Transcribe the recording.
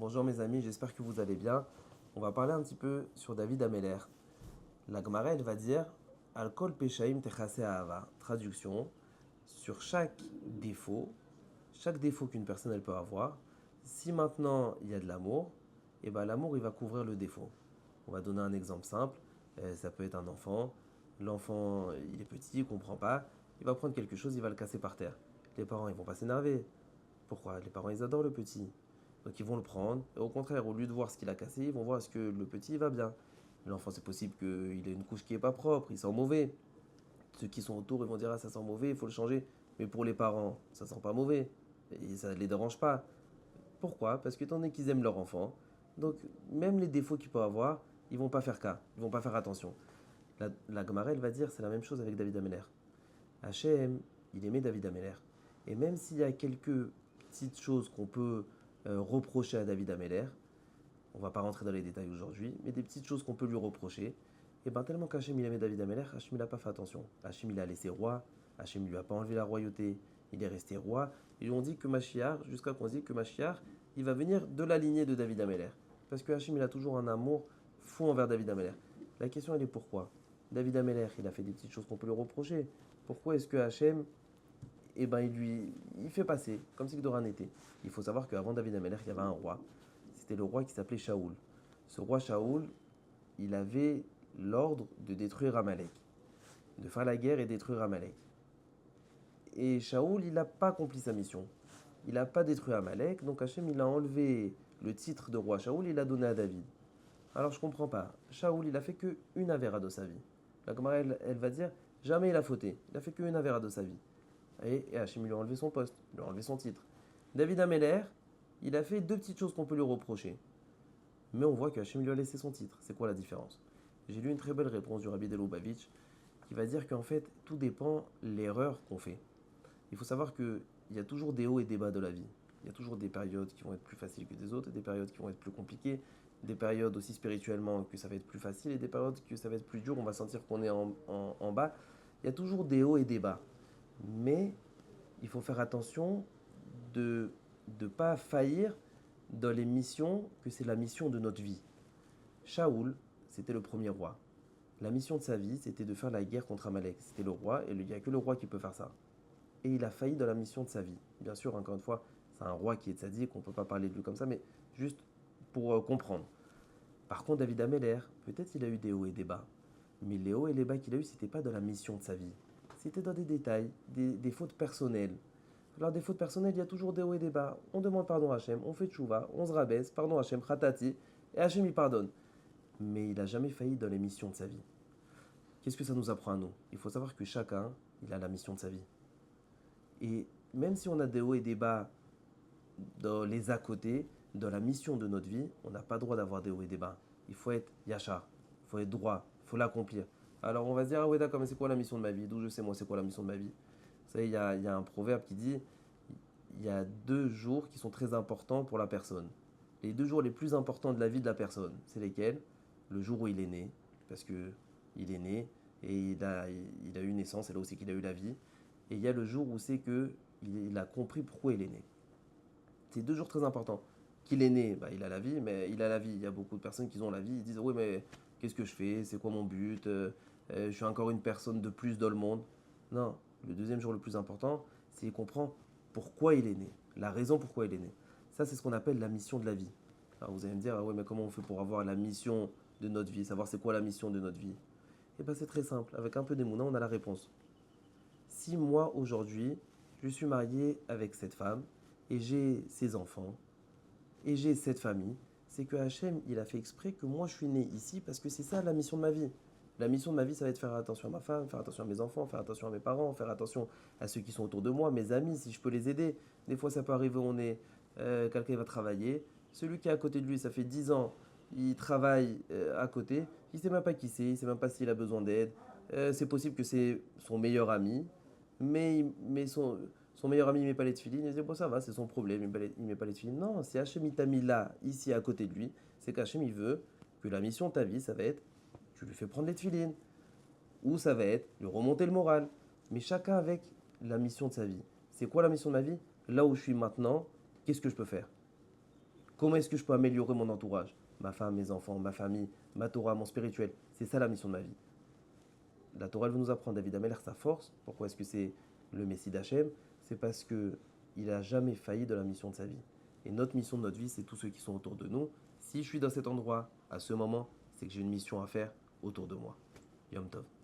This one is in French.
Bonjour mes amis, j'espère que vous allez bien. On va parler un petit peu sur David Ameller. La Gemara, elle va dire Al kol peshaim techase ahava. Traduction, sur chaque défaut qu'une personne elle peut avoir, si maintenant il y a de l'amour, et ben l'amour il va couvrir le défaut. On va donner un exemple simple. Ça peut être un enfant. L'enfant, il est petit, il comprend pas. Il va prendre quelque chose, il va le casser par terre. Les parents, ils vont pas s'énerver. Pourquoi? Les parents, ils adorent le petit. Donc ils vont le prendre. Et au contraire, au lieu de voir ce qu'il a cassé, ils vont voir est-ce que le petit va bien. L'enfant, c'est possible qu'il ait une couche qui est pas propre, il sent mauvais. Ceux qui sont autour, ils vont dire ah ça sent mauvais, il faut le changer. Mais pour les parents, ça sent pas mauvais. Et ça ne les dérange pas. Pourquoi? Parce que étant donné qu'ils aiment leur enfant, donc même les défauts qu'ils peuvent avoir, ils vont pas faire cas, ils vont pas faire attention. La Gemara, elle va dire c'est la même chose avec David Ameller. Hachem, il aimait David Ameller. Et même s'il y a quelques petites choses qu'on peut reprocher à David Ameller, on va pas rentrer dans les détails aujourd'hui, mais des petites choses qu'on peut lui reprocher, et bien tellement qu'Hachem il aimait David Ameller, Hachem il n'a pas fait attention. Hachem il a laissé roi, Hachem ne lui a pas enlevé la royauté, il est resté roi. Et on dit que Mashiach, jusqu'à qu'on dit que Mashiach, il va venir de la lignée de David Ameller. Parce que Hachem il a toujours un amour fou envers David Ameller. La question elle est pourquoi David Ameller, il a fait des petites choses qu'on peut lui reprocher. Pourquoi est-ce que Hachem, il fait passer, comme si de rien n'était. Il faut savoir qu'avant David Ameller, il y avait un roi. C'était le roi qui s'appelait Shaoul. Ce roi Shaoul, il avait l'ordre de détruire Amalek, de faire la guerre et détruire Amalek. Et Shaoul, il n'a pas accompli sa mission. Il n'a pas détruit Amalek, donc Hachem, il a enlevé le titre de roi Shaoul, il l'a donné à David. Alors je comprends pas. Shaoul, il a fait que une avéra de sa vie. La Gemara, elle va dire, jamais il a fauté. Il a fait que une avéra de sa vie. Et Hachem lui a enlevé son poste, il lui a enlevé son titre. David Ameller, il a fait deux petites choses qu'on peut lui reprocher. Mais on voit que Hachem lui a laissé son titre. C'est quoi la différence? J'ai lu une très belle réponse du Rabbi Delubavitch qui va dire qu'en fait, tout dépend de l'erreur qu'on fait. Il faut savoir qu'il y a toujours des hauts et des bas de la vie. Il y a toujours des périodes qui vont être plus faciles que des autres, des périodes qui vont être plus compliquées, des périodes aussi spirituellement que ça va être plus facile et des périodes que ça va être plus dur, on va sentir qu'on est en bas. Il y a toujours des hauts et des bas. Mais il faut faire attention de ne pas faillir dans les missions que c'est la mission de notre vie. Shaoul, c'était le premier roi. La mission de sa vie, c'était de faire la guerre contre Amalek. C'était le roi, et il n'y a que le roi qui peut faire ça. Et il a failli dans la mission de sa vie. Bien sûr, encore une fois, c'est un roi qui est tzaddik, on ne peut pas parler de lui comme ça, mais juste pour comprendre. Par contre, David Ameller, peut-être il a eu des hauts et des bas. Mais les hauts et les bas qu'il a eu, ce n'était pas dans la mission de sa vie. C'était dans des détails, des fautes personnelles. Alors, des fautes personnelles, il y a toujours des hauts et des bas. On demande pardon à Hachem, on fait tchouva, on se rabaisse, pardon à Hachem, khatati, et Hachem il pardonne. Mais il n'a jamais failli dans les missions de sa vie. Qu'est-ce que ça nous apprend à nous? Il faut savoir que chacun, il a la mission de sa vie. Et même si on a des hauts et des bas dans les à côté, dans la mission de notre vie, on n'a pas le droit d'avoir des hauts et des bas. Il faut être yachar, il faut être droit, il faut l'accomplir. Alors on va se dire, ah ouais d'accord, mais c'est quoi la mission de ma vie? D'où je sais moi c'est quoi la mission de ma vie? Vous savez, il y a un proverbe qui dit, il y a 2 jours qui sont très importants pour la personne. Les 2 jours les plus importants de la vie de la personne, c'est lesquels? Le jour où il est né, parce que il est né et il a eu naissance, et là aussi qu'il a eu la vie. Et il y a le jour où c'est que il a compris pourquoi il est né. C'est 2 jours très importants. Qu'il est né, bah, il a la vie, mais il a la vie. Il y a beaucoup de personnes qui ont la vie, ils disent oui mais qu'est-ce que je fais? C'est quoi mon but? Je suis encore une personne de plus dans le monde. Non, le deuxième jour le plus important, c'est qu'il comprend pourquoi il est né, la raison pourquoi il est né. Ça, c'est ce qu'on appelle la mission de la vie. Alors vous allez me dire, ah ouais, mais comment on fait pour avoir la mission de notre vie, savoir c'est quoi la mission de notre vie? Eh bien, c'est très simple. Avec un peu d'émouna, on a la réponse. Si moi, aujourd'hui, je suis marié avec cette femme, et j'ai ses enfants, et j'ai cette famille, c'est que Hachem, il a fait exprès que moi, je suis né ici, parce que c'est ça la mission de ma vie. La mission de ma vie, ça va être faire attention à ma femme, faire attention à mes enfants, faire attention à mes parents, faire attention à ceux qui sont autour de moi, mes amis, si je peux les aider. Des fois, ça peut arriver, quelqu'un qui va travailler. Celui qui est à côté de lui, ça fait 10 ans, il travaille à côté. Il ne sait même pas qui c'est, il ne sait même pas s'il a besoin d'aide. C'est possible que c'est son meilleur ami, mais son meilleur ami ne met pas les tefilines. Il dit, bon, ça va, c'est son problème, il ne met pas les tefilines. Non, si Hachem il t'a mis là, ici, à côté de lui, c'est qu'Hachem il veut que la mission de ta vie, ça va être tu lui fais prendre les tefilines. Ou ça va être lui remonter le moral. Mais chacun avec la mission de sa vie. C'est quoi la mission de ma vie? Là où je suis maintenant, qu'est-ce que je peux faire? Comment est-ce que je peux améliorer mon entourage? Ma femme, mes enfants, ma famille, ma Torah, mon spirituel. C'est ça la mission de ma vie. La Torah, elle veut nous apprendre David Ameller sa force. Pourquoi est-ce que c'est le Messie d'Hachem? C'est parce que il a jamais failli de la mission de sa vie. Et notre mission de notre vie, c'est tous ceux qui sont autour de nous. Si je suis dans cet endroit, à ce moment, c'est que j'ai une mission à faire autour de moi. Yom Tov.